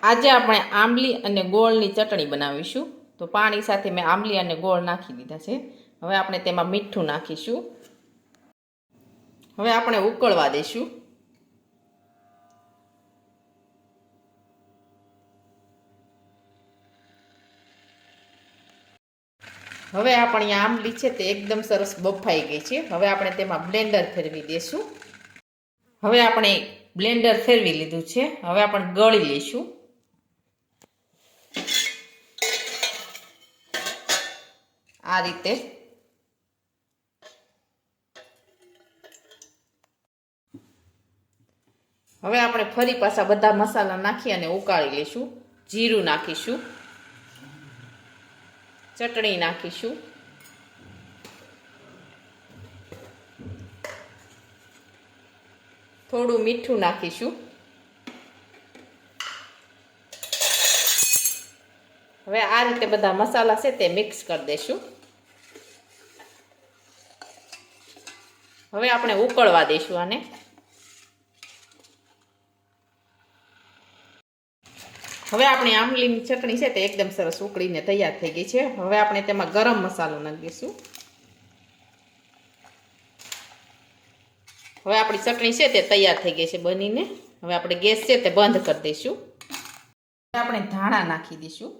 આજે આપણે આંબલી અને ગોળની ચટણી બનાવીશું. તો પાણી સાથે મેં આંબલી અને ગોળ નાખી દીધા છે. હવે આપણે તેમાં મીઠું નાખીશું. હવે આપણે ઉકળવા દઈશું. હવે આપણી આંબલી છે તે એકદમ સરસ બફાઈ ગઈ છે. હવે આપણે તેમાં બ્લેન્ડર ફેરવી દઈશું. હવે આપણે બ્લેન્ડર ફેરવી લીધું છે. હવે આપણે ગળી લઈશું. આ રીતે હવે આપણે ફરી પાછા બધા મસાલા નાખી અને ઉકાળી લઈશું. જીરું નાખીશું, ચટણી નાખીશું, થોડું મીઠું નાખીશું. હવે આ રીતે બધા મસાલા છે તે મિક્સ કરી દઈશું. હવે આપણે ઉકળવા દઈશું આને. હવે આપણી આંબલીની ચટણી છે તે એકદમ સરસ ઉકળીને તૈયાર થઈ ગઈ છે. હવે આપણે તેમાં ગરમ મસાલો નાખીશું. હવે આપણી ચટણી છે તે તૈયાર થઈ ગઈ છે બનીને. હવે આપણે ગેસ છે તે બંધ કરી દઈશું. હવે આપણે ધાણા નાખી દઈશું.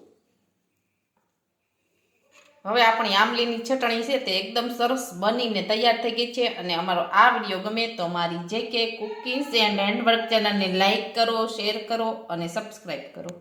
હવે આપણી આંબલીની ચટણી છે તે એકદમ સરસ બનીને તૈયાર થઈ ગઈ છે. અને અમારો આ વિડીયો ગમે તો મારી JK કુકિંગ્સ એન્ડ હેન્ડવર્ક ચેનલને લાઈક કરો, શેર કરો અને સબસ્ક્રાઈબ કરો.